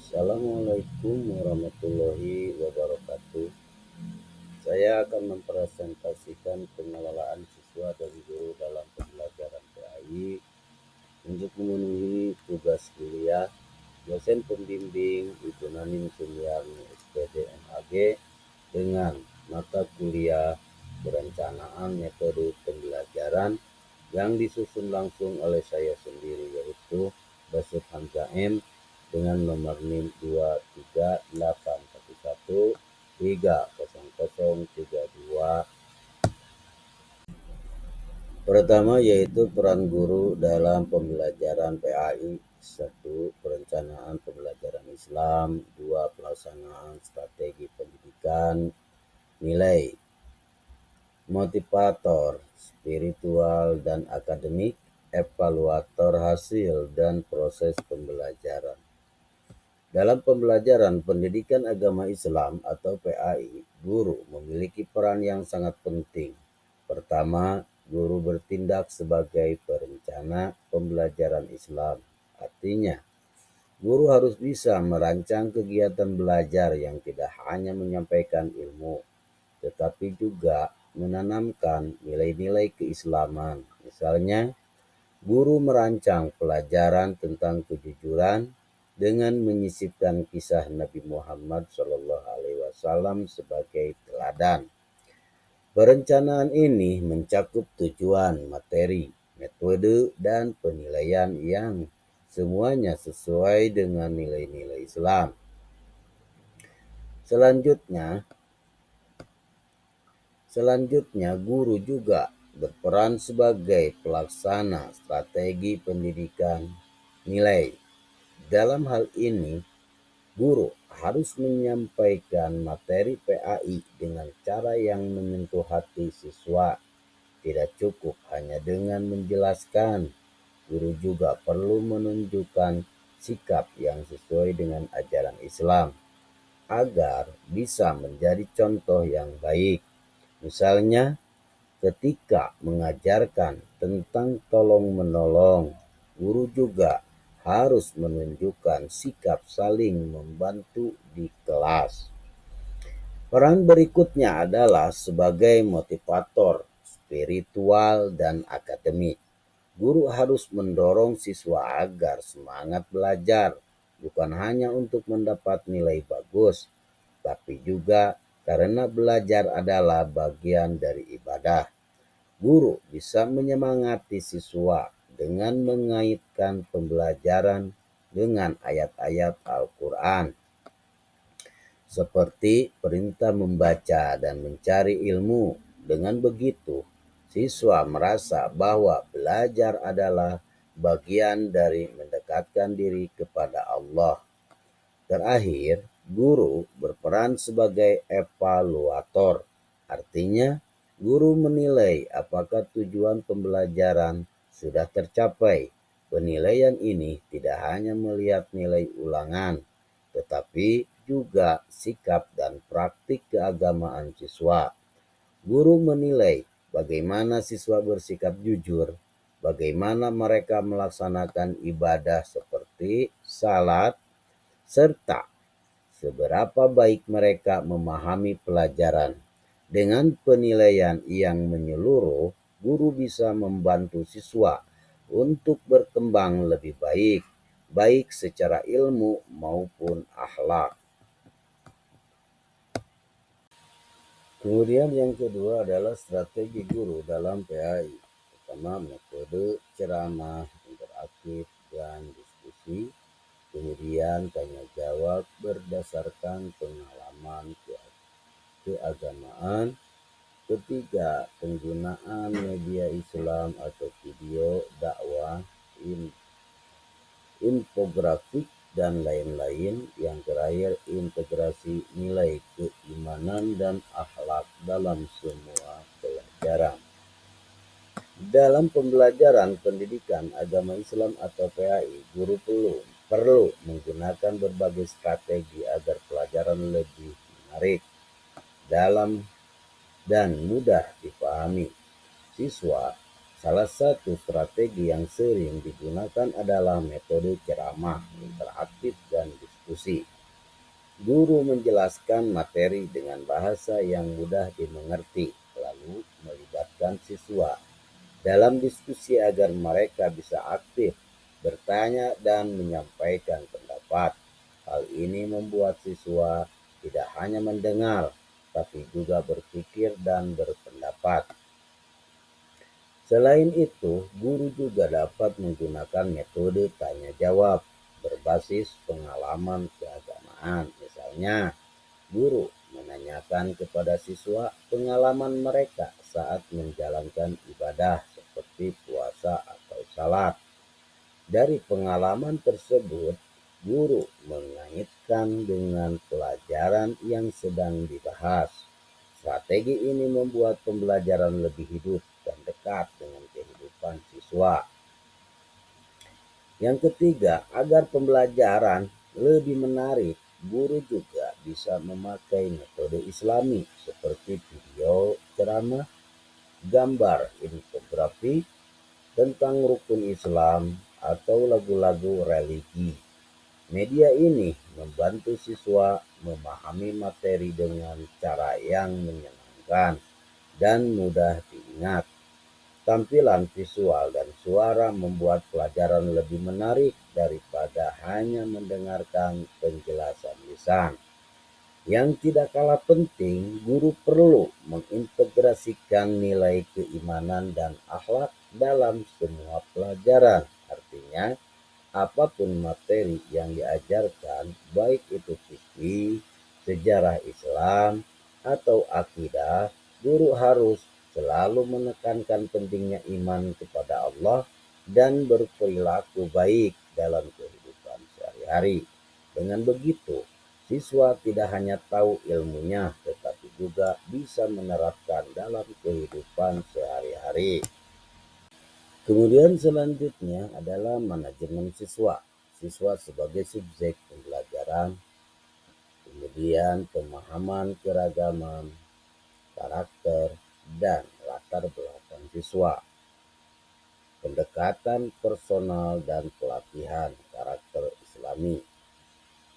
Assalamualaikum warahmatullahi wabarakatuh. Saya akan mempresentasikan pengelolaan siswa dan guru dalam pembelajaran PAI untuk memenuhi tugas kuliah. Dosen pembimbing Ibu Nanin Sumiarni SPD MAG dengan mata kuliah perencanaan metode pembelajaran yang disusun langsung oleh saya sendiri, yaitu Basud Hamzah M dengan nomor NIM 23811300032. Pertama yaitu peran guru dalam pembelajaran PAI. 1. Perencanaan pembelajaran Islam. 2. Pelaksanaan strategi pendidikan. Nilai, motivator, spiritual dan akademik, evaluator hasil dan proses pembelajaran. Dalam pembelajaran pendidikan agama Islam atau PAI, guru memiliki peran yang sangat penting. Pertama, guru bertindak sebagai perencana pembelajaran Islam. Artinya, guru harus bisa merancang kegiatan belajar yang tidak hanya menyampaikan ilmu, tetapi juga menanamkan nilai-nilai keislaman. Misalnya, guru merancang pelajaran tentang kejujuran dengan menyisipkan kisah Nabi Muhammad SAW sebagai teladan. Perencanaan ini mencakup tujuan, materi, metode, dan penilaian yang semuanya sesuai dengan nilai-nilai Islam. Selanjutnya, guru juga berperan sebagai pelaksana strategi pendidikan nilai. Dalam hal ini, guru harus menyampaikan materi PAI dengan cara yang menyentuh hati siswa. Tidak cukup hanya dengan menjelaskan, guru juga perlu menunjukkan sikap yang sesuai dengan ajaran Islam agar bisa menjadi contoh yang baik. Misalnya, ketika mengajarkan tentang tolong-menolong, guru juga harus menunjukkan sikap saling membantu di kelas. Peran berikutnya adalah sebagai motivator spiritual dan akademik. Guru harus mendorong siswa agar semangat belajar, bukan hanya untuk mendapat nilai bagus, tapi juga karena belajar adalah bagian dari ibadah. Guru bisa menyemangati siswa dengan mengaitkan pembelajaran dengan ayat-ayat Al-Quran, seperti perintah membaca dan mencari ilmu. Dengan begitu, siswa merasa bahwa belajar adalah bagian dari mendekatkan diri kepada Allah. Terakhir, guru berperan sebagai evaluator. Artinya, guru menilai apakah tujuan pembelajaran sudah tercapai. Penilaian ini tidak hanya melihat nilai ulangan, tetapi juga sikap dan praktik keagamaan siswa. Guru menilai bagaimana siswa bersikap jujur, bagaimana mereka melaksanakan ibadah seperti salat, serta seberapa baik mereka memahami pelajaran. Dengan penilaian yang menyeluruh, guru bisa membantu siswa untuk berkembang lebih baik, baik secara ilmu maupun akhlak. Kemudian yang kedua adalah strategi guru dalam PAI. Pertama, metode ceramah, interaktif, dan diskusi. Kemudian tanya jawab berdasarkan pengalaman keagamaan. Ketiga, penggunaan media Islam atau video, dakwah, infografik, dan lain-lain. Yang terakhir, integrasi nilai keimanan dan akhlak dalam semua pelajaran. Dalam pembelajaran pendidikan agama Islam atau PAI, guru perlu menggunakan berbagai strategi agar pelajaran lebih menarik, dalam, dan mudah dipahami siswa. Salah satu strategi yang sering digunakan adalah metode ceramah, interaktif, dan diskusi. berdiskusi. Guru menjelaskan materi dengan bahasa yang mudah dimengerti, lalu melibatkan siswa dalam diskusi agar mereka bisa aktif bertanya dan menyampaikan pendapat. Hal ini membuat siswa tidak hanya mendengar, tapi juga berpikir dan berpendapat. Selain itu, guru juga dapat menggunakan metode tanya jawab berbasis pengalaman keagamaan. Misalnya, guru menanyakan kepada siswa pengalaman mereka saat menjalankan ibadah seperti puasa atau salat. Dari pengalaman tersebut, guru mengaitkan dengan pelajaran yang sedang dibahas. Strategi ini membuat pembelajaran lebih hidup dan dekat dengan kehidupan siswa. Yang ketiga, agar pembelajaran lebih menarik, guru juga bisa memakai metode Islami seperti video ceramah, gambar infografik tentang rukun Islam, atau lagu-lagu religi. Media ini membantu siswa memahami materi dengan cara yang menyenangkan dan mudah diingat. Tampilan visual dan suara membuat pelajaran lebih menarik daripada hanya mendengarkan penjelasan lisan. Yang tidak kalah penting, guru perlu mengintegrasikan nilai keimanan dan akhlak dalam semua pelajaran. Artinya, apapun materi yang diajarkan, baik itu fikih, sejarah Islam, atau akidah, guru harus selalu menekankan pentingnya iman kepada Allah dan berperilaku baik dalam kehidupan sehari-hari. Dengan begitu, siswa tidak hanya tahu ilmunya, tetapi juga bisa menerapkan dalam kehidupan sehari-hari. Kemudian selanjutnya adalah manajemen siswa. Siswa sebagai subjek pembelajaran, kemudian pemahaman keragaman, karakter, dan latar belakang siswa, pendekatan personal dan pelatihan karakter Islami,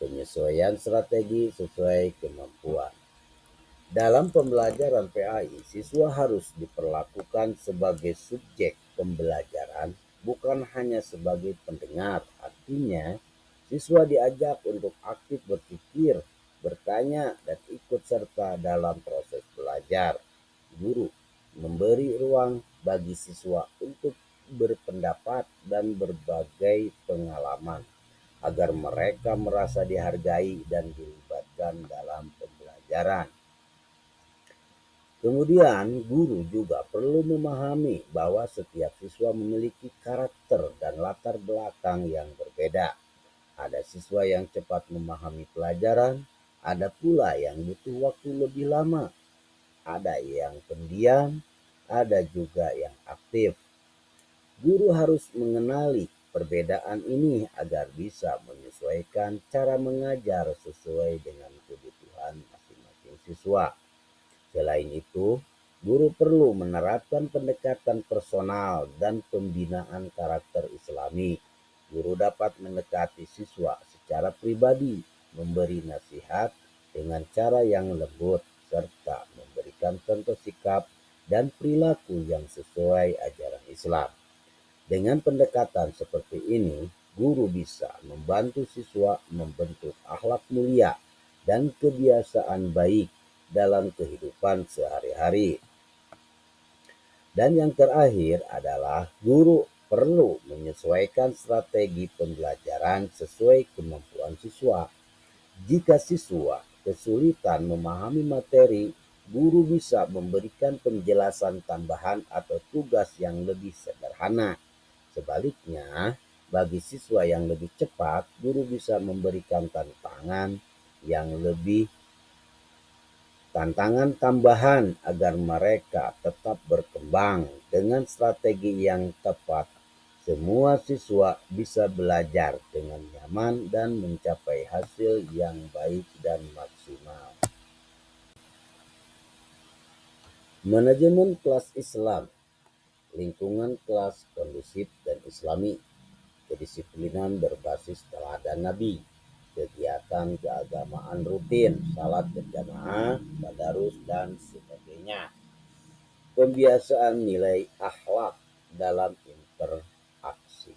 penyesuaian strategi sesuai kemampuan. Dalam pembelajaran PAI, siswa harus diperlakukan sebagai subjek pembelajaran, bukan hanya sebagai pendengar. Artinya, siswa diajak untuk aktif berpikir, bertanya, dan ikut serta dalam proses belajar. Guru memberi ruang bagi siswa untuk berpendapat dan berbagai pengalaman, agar mereka merasa dihargai dan dilibatkan dalam pembelajaran. Kemudian, guru juga perlu memahami bahwa setiap siswa memiliki karakter dan latar belakang yang berbeda. Ada siswa yang cepat memahami pelajaran, ada pula yang butuh waktu lebih lama, ada yang pendiam, ada juga yang aktif. Guru harus mengenali perbedaan ini agar bisa menyesuaikan cara mengajar sesuai dengan kebutuhan masing-masing siswa. Selain itu, guru perlu menerapkan pendekatan personal dan pembinaan karakter Islami. Guru dapat mendekati siswa secara pribadi, memberi nasihat dengan cara yang lembut, serta memberikan contoh sikap dan perilaku yang sesuai ajaran Islam. Dengan pendekatan seperti ini, guru bisa membantu siswa membentuk akhlak mulia dan kebiasaan baik dalam kehidupan sehari-hari. Dan yang terakhir adalah guru perlu menyesuaikan strategi pembelajaran sesuai kemampuan siswa. Jika siswa kesulitan memahami materi, guru bisa memberikan penjelasan tambahan atau tugas yang lebih sederhana. Sebaliknya, bagi siswa yang lebih cepat, guru bisa memberikan tantangan tambahan agar mereka tetap berkembang. Dengan strategi yang tepat, semua siswa bisa belajar dengan nyaman dan mencapai hasil yang baik dan maksimal. Manajemen kelas Islam, lingkungan kelas kondusif dan Islami, kedisiplinan berbasis teladan Nabi. kegiatan keagamaan rutin, salat berjamaah, tadarus, dan sebagainya. Pembiasaan nilai akhlak dalam interaksi.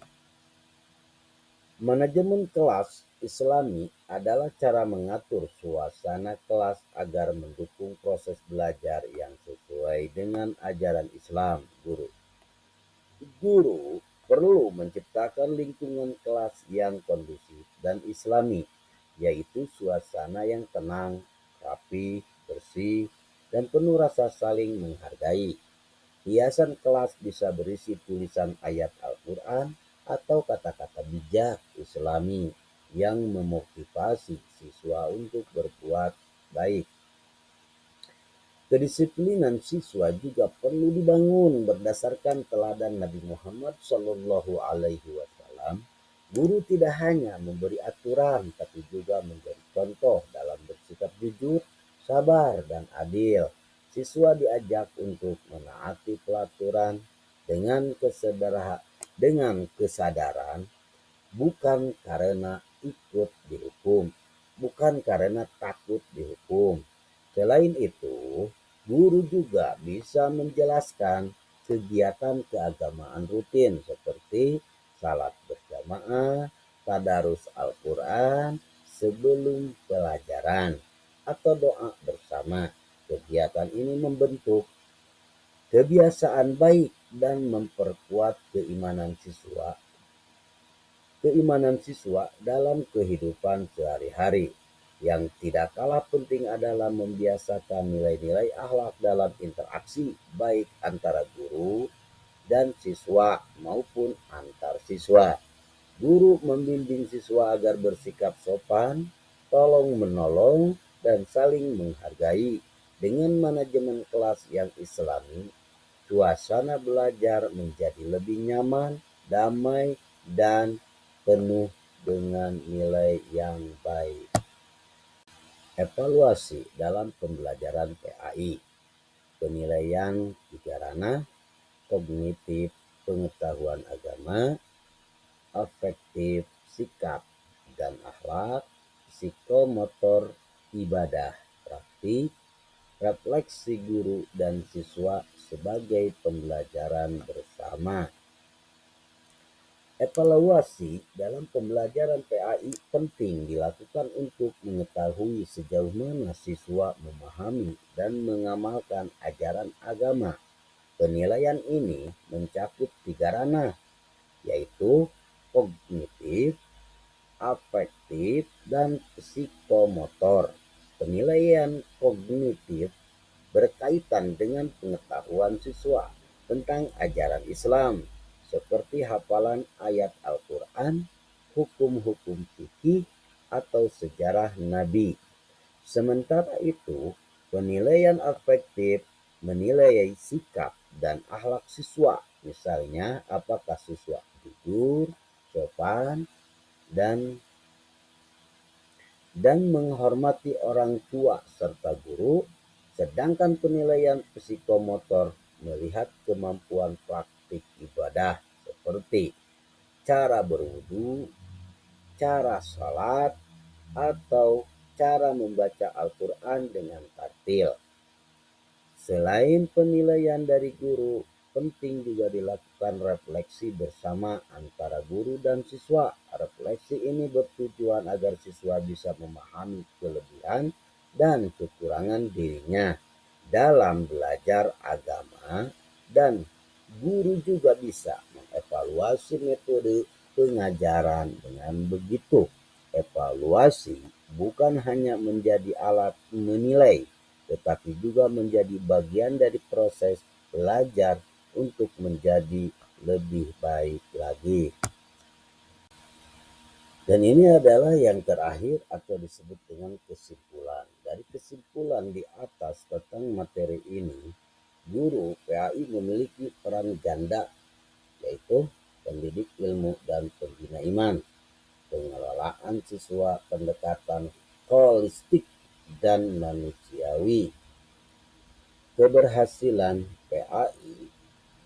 Manajemen kelas Islami adalah cara mengatur suasana kelas agar mendukung proses belajar yang sesuai dengan ajaran Islam. Guru perlu menciptakan lingkungan kelas yang kondusif dan Islami, yaitu suasana yang tenang, rapi, bersih, dan penuh rasa saling menghargai. Hiasan kelas bisa berisi tulisan ayat Al-Quran atau kata-kata bijak Islami yang memotivasi siswa untuk berbuat baik. Kedisiplinan siswa juga perlu dibangun berdasarkan teladan Nabi Muhammad SAW. Guru tidak hanya memberi aturan, tapi juga menjadi contoh dalam bersikap jujur, sabar, dan adil. Siswa diajak untuk menaati pelaturan dengan kesadaran, bukan karena ikut dihukum, bukan karena takut dihukum. Selain itu, guru juga bisa menjelaskan kegiatan keagamaan rutin seperti salat berjamaah, tadarus Al-Quran sebelum pelajaran, atau doa bersama. Kegiatan ini membentuk kebiasaan baik dan memperkuat keimanan siswa dalam kehidupan sehari-hari. Yang tidak kalah penting adalah membiasakan nilai-nilai akhlak dalam interaksi baik antara guru dan siswa maupun antar siswa. Guru membimbing siswa agar bersikap sopan, tolong-menolong, dan saling menghargai. Dengan manajemen kelas yang Islami, suasana belajar menjadi lebih nyaman, damai, dan penuh dengan nilai yang baik. Evaluasi dalam pembelajaran PAI. Penilaian tiga ranah: kognitif, pengetahuan agama; afektif, sikap dan akhlak; psikomotor, ibadah praktik; refleksi guru dan siswa sebagai pembelajaran bersama. Evaluasi dalam pembelajaran PAI penting dilakukan untuk mengetahui sejauh mana siswa memahami dan mengamalkan ajaran agama. Penilaian ini mencakup tiga ranah, yaitu kognitif, afektif, dan psikomotor. Penilaian kognitif berkaitan dengan pengetahuan siswa tentang ajaran Islam, seperti hafalan ayat Al-Quran, hukum-hukum fikih, atau sejarah Nabi. Sementara itu, penilaian afektif menilai sikap dan akhlak siswa, misalnya apakah siswa jujur, sopan, dan menghormati orang tua serta guru. Sedangkan penilaian psikomotor melihat kemampuan praktik ibadah seperti cara berwudu, cara salat, atau cara membaca Al-Quran dengan tartil. Selain penilaian dari guru, penting juga dilakukan refleksi bersama antara guru dan siswa. Refleksi ini bertujuan agar siswa bisa memahami kelebihan dan kekurangan dirinya dalam belajar agama, dan guru juga bisa mengevaluasi metode pengajaran. Dengan begitu, evaluasi bukan hanya menjadi alat menilai, tetapi juga menjadi bagian dari proses belajar untuk menjadi lebih baik lagi. Dan ini adalah yang terakhir atau disebut dengan kesimpulan. Dari kesimpulan di atas tentang materi ini, guru PAI memiliki peran ganda, yaitu pendidik ilmu dan pembina iman, pengelolaan siswa, pendekatan holistik dan manusiawi. Keberhasilan PAI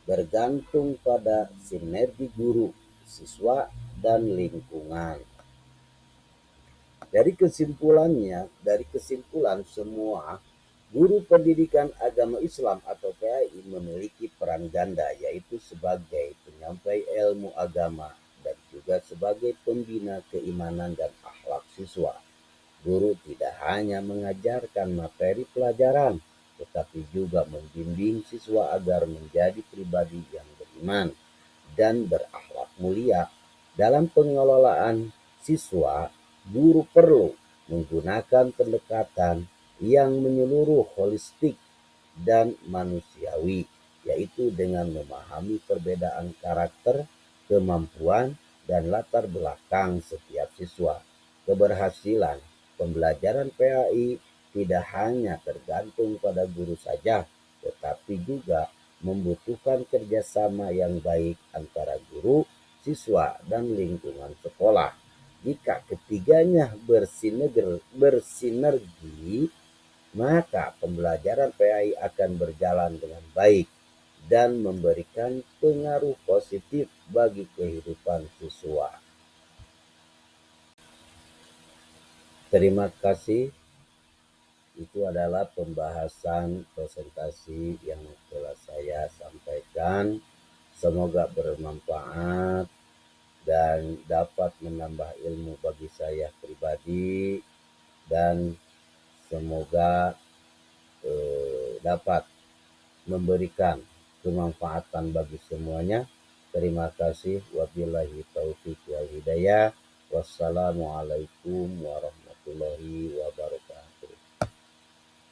bergantung pada sinergi guru, siswa, dan lingkungan. Dari kesimpulan semua guru pendidikan agama Islam atau PAI memiliki peran ganda, yaitu sebagai penyampai ilmu agama dan juga sebagai pembina keimanan dan akhlak siswa. Guru tidak hanya mengajarkan materi pelajaran, tetapi juga membimbing siswa agar menjadi pribadi yang beriman dan berakhlak mulia. Dalam pengelolaan siswa, guru perlu menggunakan pendekatan yang menyeluruh, holistik, dan manusiawi, yaitu dengan memahami perbedaan karakter, kemampuan, dan latar belakang setiap siswa. Keberhasilan pembelajaran PAI tidak hanya tergantung pada guru saja, tetapi juga membutuhkan kerjasama yang baik antara guru, siswa, dan lingkungan sekolah. Jika ketiganya bersinergi, maka pembelajaran PAI akan berjalan dengan baik dan memberikan pengaruh positif bagi kehidupan siswa. Terima kasih. Itu adalah pembahasan presentasi yang telah saya sampaikan. Semoga bermanfaat dan dapat menambah ilmu bagi saya pribadi, dan semoga dapat memberikan kemanfaatan bagi semuanya. Terima kasih. Wabillahi taufiq wal hidayah. Wassalamualaikum warahmatullahi wabarakatuh.